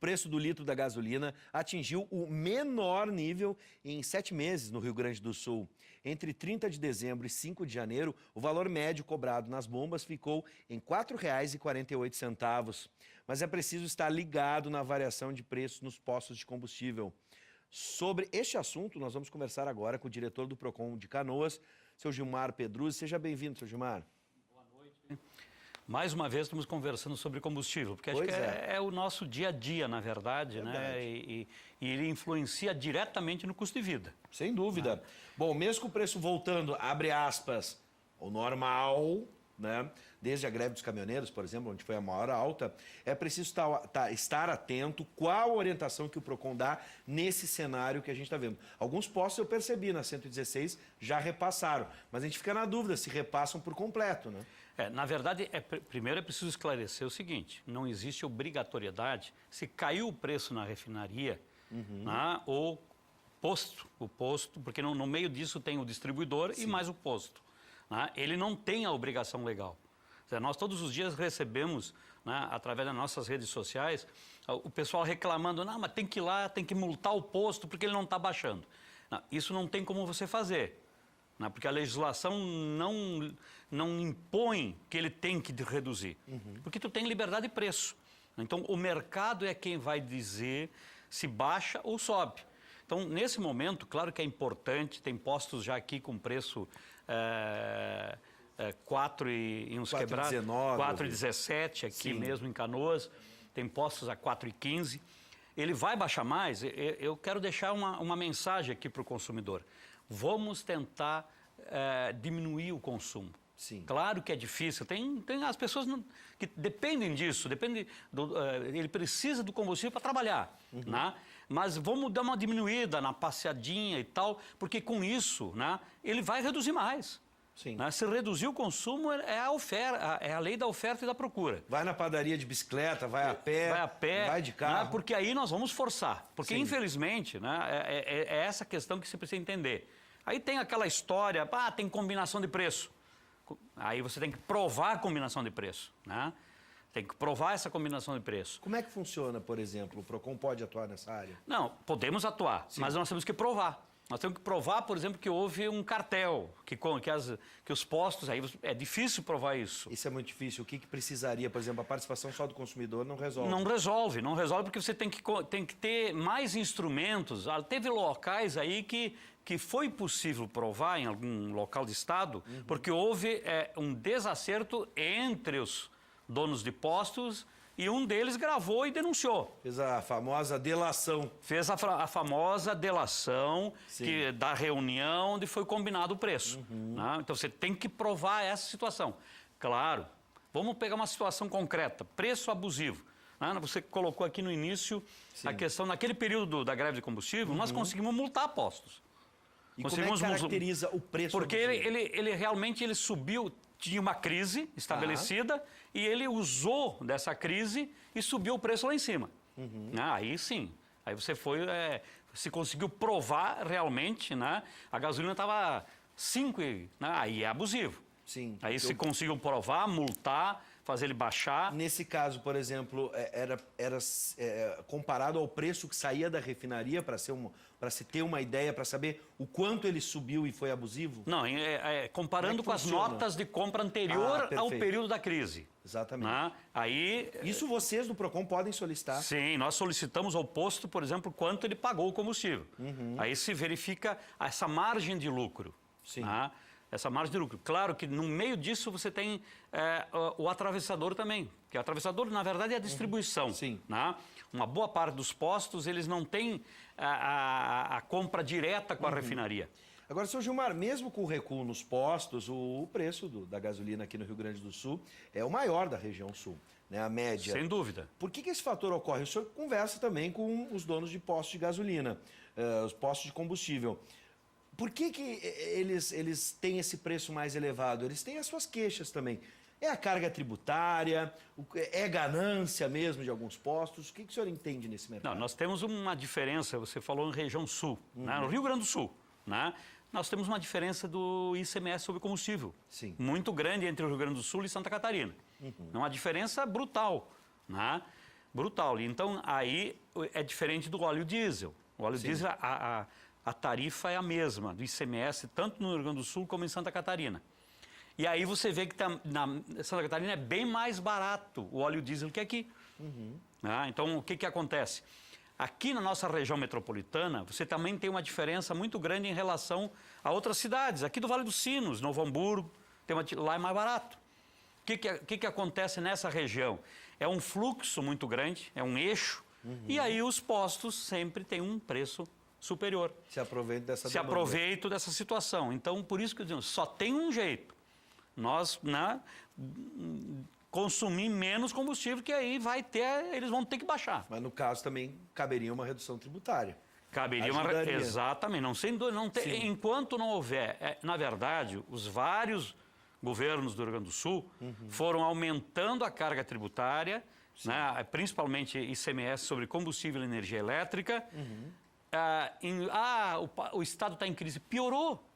preço do litro da gasolina atingiu o menor nível em 7 meses no Rio Grande do Sul. Entre 30 de dezembro e 5 de janeiro, o valor médio cobrado nas bombas ficou em R$ 4,48. Mas é preciso estar ligado na variação de preços nos postos de combustível. Sobre este assunto, nós vamos conversar agora com o diretor do Procon de Canoas, seu Gilmar Pedruzzi. Seja bem-vindo, seu Gilmar. Boa noite. Mais uma vez estamos conversando sobre combustível, porque acho que é o nosso dia a dia, na verdade, né? E ele influencia diretamente no custo de vida. Sem dúvida. Bom, mesmo com o preço voltando, abre aspas, ao normal, né? Desde a greve dos caminhoneiros, por exemplo, onde foi a maior alta, é preciso estar atento qual a orientação que o Procon dá nesse cenário que a gente está vendo. Alguns postos eu percebi, na 116 já repassaram, mas a gente fica na dúvida se repassam por completo, né? Na verdade, primeiro é preciso esclarecer o seguinte, não existe obrigatoriedade, se caiu o preço na refinaria, né, o posto, porque no meio disso tem o distribuidor e mais o posto, né, ele não tem a obrigação legal. Nós todos os dias recebemos, né, através das nossas redes sociais, o pessoal reclamando, não, mas tem que ir lá, tem que multar o posto porque ele não está baixando. Não, isso não tem como você fazer, né, porque a legislação não impõe que ele tem que reduzir, porque tu tem liberdade de preço. Então, o mercado é quem vai dizer se baixa ou sobe. Então, nesse momento, claro que é importante, tem postos já aqui com preço... 4 e uns quebrados, 4,17 aqui mesmo em Canoas, tem postos a 4,15. Ele vai baixar mais? Eu quero deixar uma mensagem aqui para o consumidor. Vamos tentar diminuir o consumo. Sim. Claro que é difícil, tem as pessoas que dependem disso, ele precisa do combustível para trabalhar, né? Mas vamos dar uma diminuída na passeadinha e tal, porque com isso, né, ele vai reduzir mais. Sim. Né? Se reduzir o consumo é a lei da oferta e da procura. Vai na padaria de bicicleta, vai a pé, vai de carro. Né? Porque aí nós vamos forçar. Porque, infelizmente, né, é essa questão que você precisa entender. Aí tem aquela história, tem combinação de preço. Aí você tem que provar a combinação de preço, né? Tem que provar essa combinação de preço. Como é que funciona, por exemplo? O Procon pode atuar nessa área? Não, podemos atuar, mas nós temos que provar. Nós temos que provar, por exemplo, que houve um cartel, que os postos, aí é difícil provar isso. Isso é muito difícil. O que precisaria, por exemplo, a participação só do consumidor não resolve? Não resolve porque você tem que ter mais instrumentos. Teve locais aí que foi possível provar em algum local de estado, porque houve um desacerto entre os donos de postos e um deles gravou e denunciou. Fez a famosa delação. Fez a famosa delação da reunião onde foi combinado o preço. Né? Então, você tem que provar essa situação. Claro, vamos pegar uma situação concreta, preço abusivo. Né? Você colocou aqui no início a questão, naquele período da greve de combustível, nós conseguimos multar postos. E como é que caracteriza o preço porque ele realmente subiu, tinha uma crise estabelecida e ele usou dessa crise e subiu o preço lá em cima. Aí sim, aí você se conseguiu provar realmente, né? A gasolina estava 5, né? Aí é abusivo. Sim. Aí se conseguiu provar, multar, fazer ele baixar. Nesse caso, por exemplo, era comparado ao preço que saía da refinaria para se ter uma ideia, para saber o quanto ele subiu e foi abusivo? Não, comparando com as notas de compra anterior ao período da crise. Exatamente. Né? Aí, isso vocês do Procon podem solicitar? Sim, nós solicitamos ao posto, por exemplo, quanto ele pagou o combustível. Aí se verifica essa margem de lucro. Sim. Né? Essa margem de lucro. Claro que no meio disso você tem o atravessador também, que o atravessador, na verdade, é a distribuição. Sim. Né? Uma boa parte dos postos, eles não têm a compra direta com a refinaria. Agora, seu Gilmar, mesmo com o recuo nos postos, o preço da gasolina aqui no Rio Grande do Sul é o maior da região sul, né? A média. Sem dúvida. Por que esse fator ocorre? O senhor conversa também com os donos de postos de gasolina, os postos de combustível. Por que eles têm esse preço mais elevado? Eles têm as suas queixas também. É a carga tributária? É ganância mesmo de alguns postos? O que o senhor entende nesse mercado? Não, nós temos uma diferença, você falou em região sul, né? No Rio Grande do Sul, né? Nós temos uma diferença do ICMS sobre combustível. Sim. Muito grande entre o Rio Grande do Sul e Santa Catarina. É uma diferença brutal, né? brutal. Então, aí é diferente do óleo diesel. O óleo diesel, a tarifa é a mesma do ICMS, tanto no Rio Grande do Sul como em Santa Catarina. E aí você vê que na Santa Catarina é bem mais barato o óleo diesel que aqui. Então, o que acontece? Aqui na nossa região metropolitana, você também tem uma diferença muito grande em relação a outras cidades. Aqui do Vale dos Sinos, Novo Hamburgo, lá é mais barato. O que acontece nessa região? É um fluxo muito grande, é um eixo, e aí os postos sempre têm um preço superior. Se aproveitam dessa Se aproveitam dessa situação. Então, por isso que eu digo, só tem um jeito. Nós consumir menos combustível, que aí eles vão ter que baixar. Mas no caso também caberia uma redução tributária. Caberia exatamente. Enquanto não houver, na verdade, os vários governos do Rio Grande do Sul foram aumentando a carga tributária, né, principalmente ICMS sobre combustível e energia elétrica. O Estado está em crise. Piorou.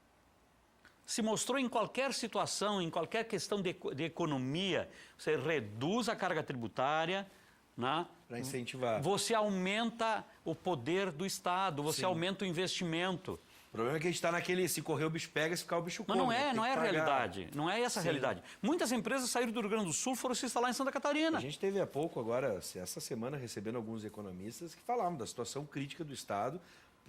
Se mostrou em qualquer situação, em qualquer questão de economia, você reduz a carga tributária, né? Para incentivar. Você aumenta o poder do Estado, você aumenta o investimento. O problema é que a gente está naquele, se correr o bicho pega, se ficar o bicho come. Mas não é a realidade, não é essa a realidade. Muitas empresas saíram do Rio Grande do Sul e foram se instalar em Santa Catarina. A gente teve há pouco agora, essa semana, recebendo alguns economistas que falavam da situação crítica do Estado,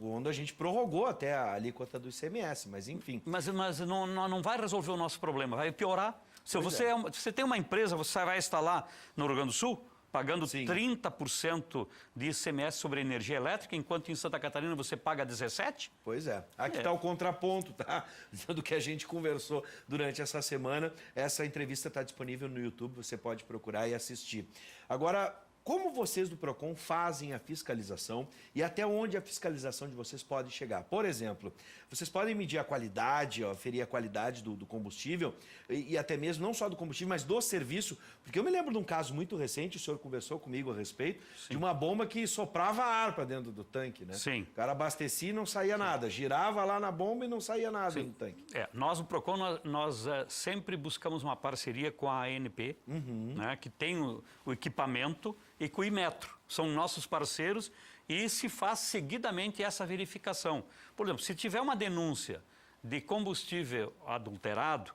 onde a gente prorrogou até a alíquota do ICMS, mas enfim. Mas não vai resolver o nosso problema, vai piorar. Se você tem uma empresa, você vai instalar no Rio Grande do Sul, pagando 30% de ICMS sobre energia elétrica, enquanto em Santa Catarina você paga 17%? Pois é. Aqui está o contraponto, tá? Do que a gente conversou durante essa semana. Essa entrevista está disponível no YouTube, você pode procurar e assistir. Agora, como vocês do PROCON fazem a fiscalização e até onde a fiscalização de vocês pode chegar? Por exemplo, vocês podem medir a qualidade, aferir a qualidade do combustível e até mesmo não só do combustível, mas do serviço. Porque eu me lembro de um caso muito recente, o senhor conversou comigo a respeito, de uma bomba que soprava ar para dentro do tanque, né? Sim. O cara abastecia e não saía nada, girava lá na bomba e não saía nada no tanque. Nós, no PROCON, nós sempre buscamos uma parceria com a ANP, né, que tem o equipamento, e com o Imetro. São nossos parceiros e se faz seguidamente essa verificação. Por exemplo, se tiver uma denúncia de combustível adulterado,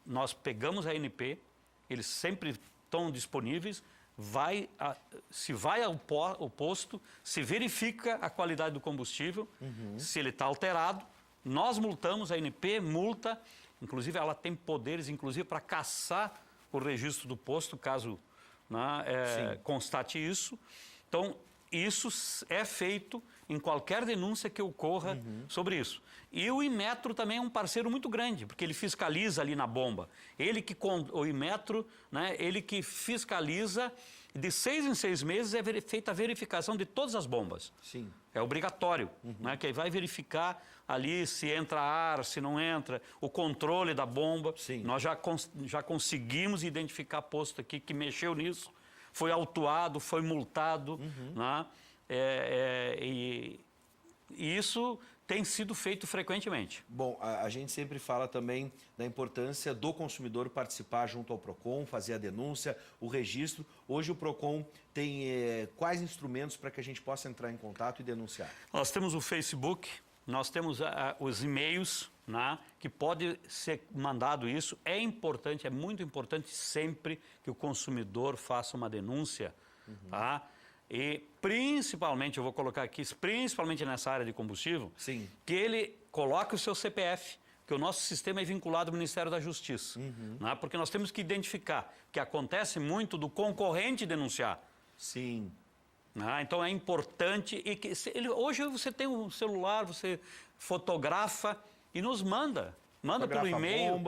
nós pegamos a ANP, eles sempre estão disponíveis, se vai ao posto, se verifica a qualidade do combustível, se ele está alterado, nós multamos, a ANP multa, inclusive ela tem poderes, inclusive, para caçar o registro do posto, caso constate isso. Então, isso é feito em qualquer denúncia que ocorra sobre isso. E o Imetro também é um parceiro muito grande, porque ele fiscaliza ali na bomba. O Imetro, né, ele que fiscaliza, de 6 em 6 meses é feita a verificação de todas as bombas. Sim. É obrigatório, né, que aí vai verificar ali se entra ar, se não entra, o controle da bomba. Sim. Nós já conseguimos identificar posto aqui que mexeu nisso, foi autuado, foi multado, né? E isso tem sido feito frequentemente. Bom, a gente sempre fala também da importância do consumidor participar junto ao PROCON, fazer a denúncia, o registro. Hoje o PROCON tem quais instrumentos para que a gente possa entrar em contato e denunciar? Nós temos o Facebook, nós temos os e-mails, né, que pode ser mandado isso. É importante, é muito importante sempre que o consumidor faça uma denúncia, tá? E principalmente, eu vou colocar aqui, principalmente nessa área de combustível, que ele coloque o seu CPF, que o nosso sistema é vinculado ao Ministério da Justiça. Né? Porque nós temos que identificar que acontece muito do concorrente denunciar. Sim. Né? Então é importante. Hoje você tem um celular, você fotografa e nos manda. Manda pelo e-mail,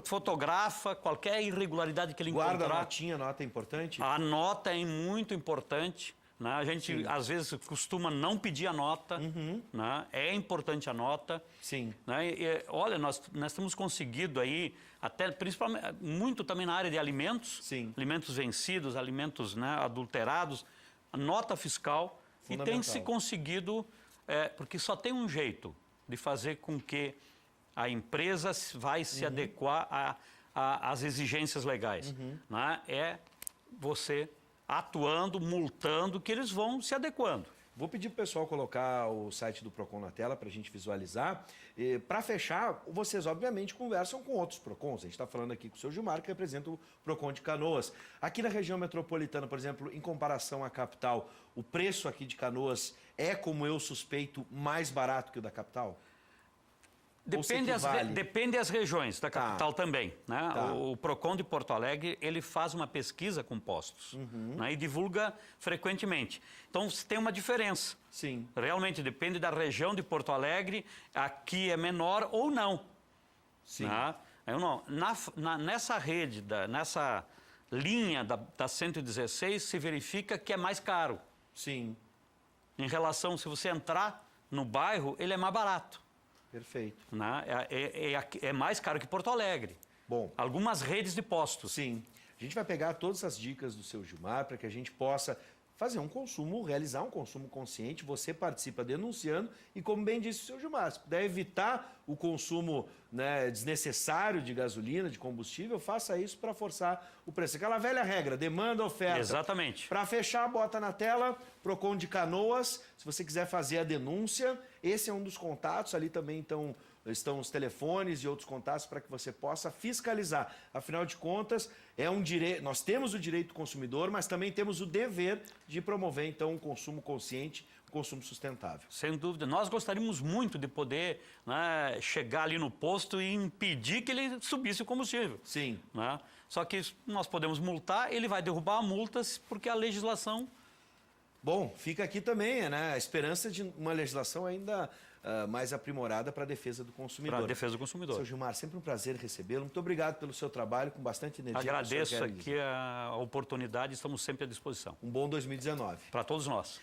fotografa qualquer irregularidade que ele encontrar. Guarda a notinha, a nota é importante? A nota é muito importante. Né? A gente, às vezes, costuma não pedir a nota. Né? É importante a nota. Sim. Né? Olha, nós temos conseguido aí, até principalmente, muito também na área de alimentos. Sim. Alimentos vencidos, alimentos, né, adulterados. A nota fiscal. E tem se conseguido, porque só tem um jeito de fazer com que a empresa vai se adequar às exigências legais. Né? É você atuando, multando, que eles vão se adequando. Vou pedir para o pessoal colocar o site do PROCON na tela para a gente visualizar. Para fechar, vocês obviamente conversam com outros PROCONs. A gente está falando aqui com o seu Gilmar, que representa o PROCON de Canoas. Aqui na região metropolitana, por exemplo, em comparação à capital, o preço aqui de Canoas é, como eu suspeito, mais barato que o da capital? Depende das regiões da capital também. Né? Tá. O PROCON de Porto Alegre, ele faz uma pesquisa com postos, né? E divulga frequentemente. Então, tem uma diferença. Sim. Realmente, depende da região de Porto Alegre, aqui é menor ou não. Sim. Né? Nessa rede, nessa linha da 116, se verifica que é mais caro. Sim. Em relação, se você entrar no bairro, ele é mais barato. Perfeito. Né? É mais caro que Porto Alegre. Bom. Algumas redes de postos. Sim. A gente vai pegar todas as dicas do seu Gilmar para que a gente possa fazer um consumo, realizar um consumo consciente. Você participa denunciando e, como bem disse o seu Gilmar, se puder evitar o consumo, né, desnecessário de gasolina, de combustível, faça isso para forçar o preço. Aquela velha regra, demanda, oferta. Exatamente. Para fechar, bota na tela, PROCON de Canoas, se você quiser fazer a denúncia, esse é um dos contatos, ali também estão os telefones e outros contatos para que você possa fiscalizar. Afinal de contas, é um direito, nós temos o direito do consumidor, mas também temos o dever de promover, então, um consumo consciente, um consumo sustentável. Sem dúvida. Nós gostaríamos muito de poder, né, chegar ali no posto e impedir que ele subisse o combustível. Sim. Né? Só que nós podemos multar, ele vai derrubar a multa porque a legislação... Bom, fica aqui também, né, a esperança de uma legislação ainda mais aprimorada para a defesa do consumidor. Para a defesa do consumidor. Seu Gilmar, sempre um prazer recebê-lo. Muito obrigado pelo seu trabalho, com bastante energia. Agradeço aqui a oportunidade, estamos sempre à disposição. Um bom 2019. Para todos nós.